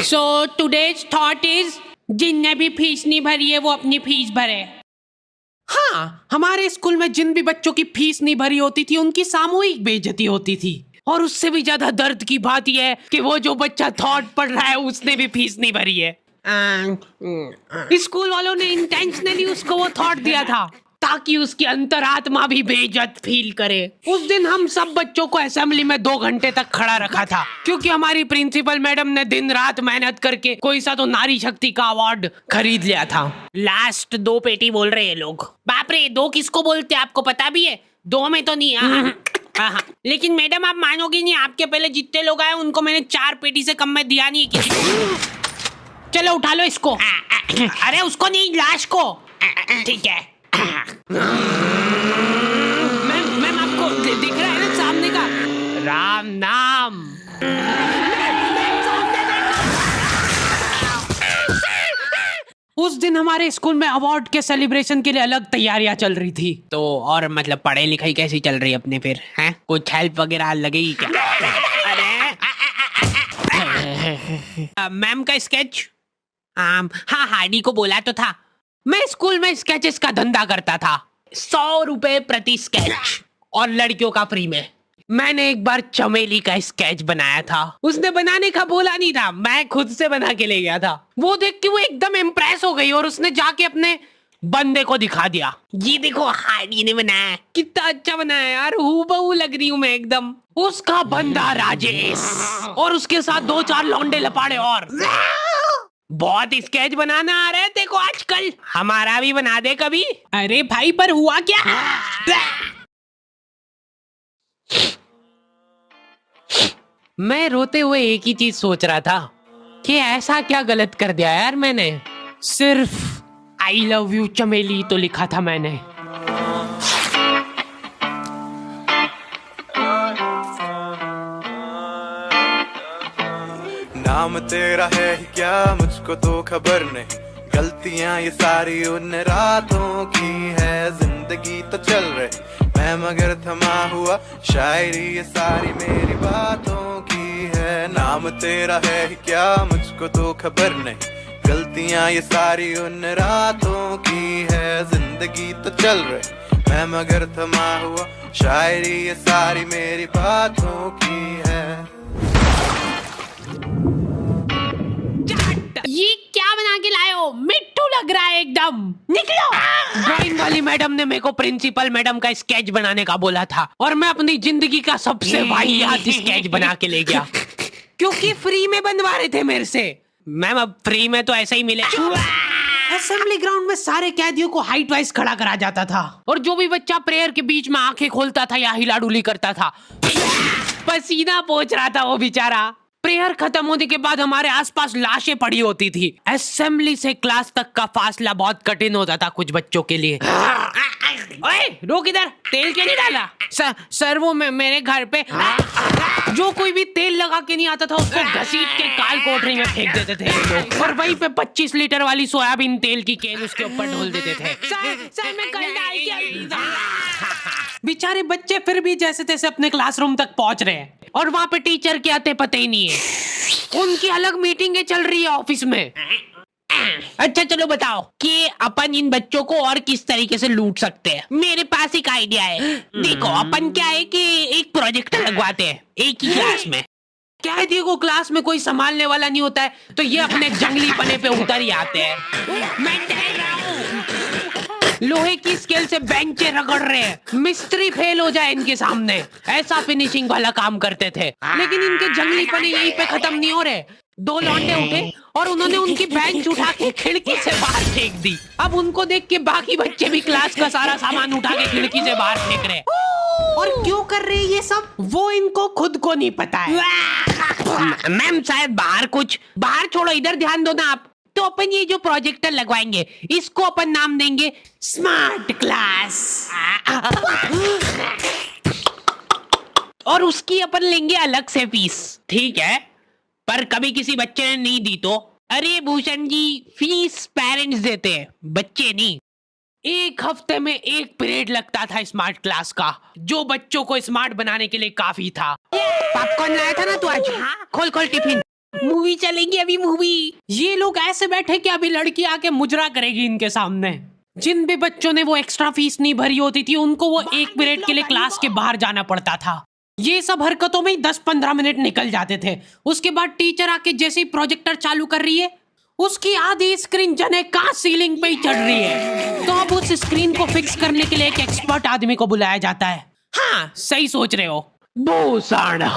So today's thought is जिनने भी fees नहीं भरी है वो अपनी फीस भरे। हाँ, हमारे स्कूल में जिन भी बच्चों की फीस नहीं भरी होती थी उनकी सामूहिक बेइज्जती होती थी। और उससे भी ज्यादा दर्द की बात यह है कि वो जो बच्चा थॉट पढ़ रहा है उसने भी फीस नहीं भरी है। स्कूल वालों ने इंटेंशनली उसको वो थॉट दिया था ताकि उसकी अंतरात्मा भी बेइज्जत फील करे। उस दिन हम सब बच्चों को असेंबली में 2 घंटे तक खड़ा रखा था क्योंकि हमारी प्रिंसिपल मैडम ने दिन रात मेहनत करके कोई सा तो नारी शक्ति का अवार्ड खरीद लिया था। लास्ट 2 पेटी बोल रहे हैं लोग। बाप रे, 2 किसको बोलते हैं आपको पता भी है? 2 में तो नहीं। हाँ। लेकिन मैडम आप मानोगी नहीं, आपके पहले जितने लोग आए उनको मैंने 4 पेटी से कम में दिया नहीं किसी को। चलो उठा लो इसको। अरे उसको नहीं, लाश को। ठीक है। मैम आपको दिख रहा है ना सामने का राम नाम। उस दिन हमारे स्कूल में अवार्ड के सेलिब्रेशन के लिए अलग तैयारियां चल रही थी। तो और मतलब पढ़ाई लिखाई कैसी चल रही है अपने फिर? हैं कुछ हेल्प वगैरह लगेगी क्या? अरे मैम का स्केच। हाँ, हार्डी को बोला तो था। मैं स्कूल में स्केचेस का धंधा करता था, 100 रुपए प्रति स्केच और लड़कियों का फ्री में। मैंने एक बार चमेली का स्केच बनाया था। उसने बनाने का बोला नहीं था, मैं खुद से बना के ले गया था। वो देख के वो एकदम इम्प्रेस हो गई और उसने जाके अपने बंदे को दिखा दिया, ये देखो हार्डी ने बनाया, कितना अच्छा बनाया यार, हूबहू लग रही हूँ मैं एकदम। उसका बंदा राजेश और उसके साथ 2-4 लौंडे लपाड़े और बहुत स्केच बनाना आ रहा है देखो आजकल, हमारा भी बना दे कभी। अरे भाई पर हुआ क्या? मैं रोते हुए एक ही चीज सोच रहा था कि ऐसा क्या गलत कर दिया यार मैंने। सिर्फ आई लव यू चमेली तो लिखा था मैंने। नाम तेरा है ही क्या मुझको तो खबर नहीं, गलतियां ये सारी उन रातों की है। जिंदगी तो चल रही मैं मगर थमा हुआ, शायरी ये सारी मेरी बातों की है। नाम तेरा है ही क्या मुझको तो खबर नहीं, गलतियां ये सारी उन रातों की है। जिंदगी तो चल रही मैं मगर थमा हुआ, शायरी ये सारी मेरी बातों की है। ये क्या बना के लाए हो? मिट्टू लग रहा है एकदम। निकलो। ड्राइंग वाली मैडम ने मेरे को प्रिंसिपल मैडम का स्केच बनाने का बोला था और मैं अपनी जिंदगी का सबसे वाहियात स्केच बना के ले गया क्योंकि फ्री में बनवा रहे थे मेरे से। मैम अब फ्री में तो ऐसा ही मिलेगा। असेंबली ग्राउंड में सारे कैदियों को हाइट वाइज खड़ा करा जाता था और जो भी बच्चा प्रेयर के बीच में आंखें खोलता था या हिलाडुली करता था, पसीना पोंछ रहा था वो बेचारा। प्रेयर खत्म होने के बाद हमारे आसपास लाशें पड़ी होती थी। असेंबली से क्लास तक का फासला बहुत कठिन होता था कुछ बच्चों के लिए। ओए रोक इधर, तेल क्यों नहीं डाला? सर वो मेरे घर पे जो कोई भी तेल लगा के नहीं आता था उसको घसीट के काल कोठरी में फेंक देते थे लोग और वहीं पे 25 लीटर वाली सोयाबीन तेल की केन उसके ऊपर ढोल देते थे। सर मैं कल डाल के बेचारे बच्चे फिर भी जैसे तैसे अपने क्लासरूम तक पहुंच रहे हैं और वहाँ पे टीचर के आते पते ही नहीं है। उनकी अलग मीटिंगें चल रही है ऑफिस में। अच्छा चलो बताओ कि अपन इन बच्चों को और किस तरीके से लूट सकते हैं। मेरे पास एक आइडिया है। देखो अपन क्या है कि एक प्रोजेक्टर लगवाते हैं एक ही क्लास में। कैदियों को क्लास में कोई संभालने वाला नहीं होता है तो ये अपने जंगली पने पे उतर ही आते हैं। मैं कह रहा हूँ लोहे की स्केल से बेंचे रगड़ रहे हैं, मिस्त्री फेल हो जाए इनके सामने, ऐसा फिनिशिंग वाला काम करते थे। लेकिन इनके जंगली पने यहीं पे खत्म नहीं हो रहे। 2 लौंडे उठे और उन्होंने उनकी बेंच उठा के खिड़की से बाहर फेंक दी। अब उनको देख के बाकी बच्चे भी क्लास का सारा सामान उठा के खिड़की से बाहर फेंक रहे। और क्यों कर रहे हैं ये सब वो इनको खुद को नहीं पता है। मैम शायद बाहर छोड़ो, इधर ध्यान दो ना आप। तो अपन ये जो प्रोजेक्टर लगवाएंगे इसको अपन नाम देंगे स्मार्ट क्लास और उसकी अपन लेंगे अलग से फीस। ठीक है, पर कभी किसी बच्चे ने नहीं दी तो? अरे भूषण जी, फीस पेरेंट्स देते हैं, बच्चे नहीं। 1 हफ्ते में 1 पीरियड लगता था स्मार्ट क्लास का, जो बच्चों को स्मार्ट बनाने के लिए काफी था। पॉपकॉर्न लाया था ना तू आज? हाँ, खोल टिफिन। मूवी चलेगी अभी मूवी। ये लोग ऐसे बैठे कि अभी लड़की आके मुजरा करेगी इनके सामने। जिन भी बच्चों ने वो एक्स्ट्रा फीस नहीं भरी होती थी उनको वो 1 मिनट के लिए क्लास के बाहर जाना पड़ता था। ये सब हरकतों में ही 10-15 मिनट निकल जाते थे। उसके बाद टीचर आके जैसे ही प्रोजेक्टर चालू कर रही है उसकी आधी स्क्रीन जने का सीलिंग पे ही चढ़ रही है। तो अब उस स्क्रीन को फिक्स करने के लिए एक एक्सपर्ट आदमी को बुलाया जाता है। हाँ सही सोच रहे हो भूषण।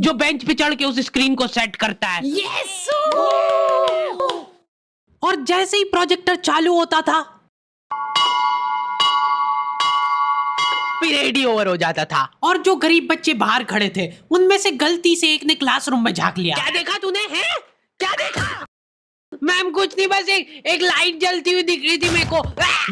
जो बेंच पे चढ़ के उस स्क्रीन को सेट करता है। यस। और जैसे ही प्रोजेक्टर चालू होता था पीरियड ही ओवर हो जाता था और जो गरीब बच्चे बाहर खड़े थे उनमें से गलती से एक ने क्लासरूम में झांक लिया। क्या देखा तूने? है क्या देखा? मैम कुछ नहीं, बस एक लाइट जलती हुई दिख रही थी मेरे को।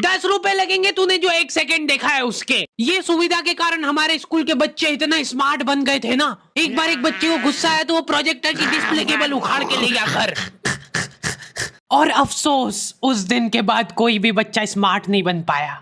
10 रुपए लगेंगे तूने जो 1 सेकंड देखा है उसके। ये सुविधा के कारण हमारे स्कूल के बच्चे इतना स्मार्ट बन गए थे ना, एक बार एक बच्चे को गुस्सा आया तो वो प्रोजेक्टर की डिस्प्ले केबल उखाड़ के ले गया घर। और अफसोस उस दिन के बाद कोई भी बच्चा स्मार्ट नहीं बन पाया।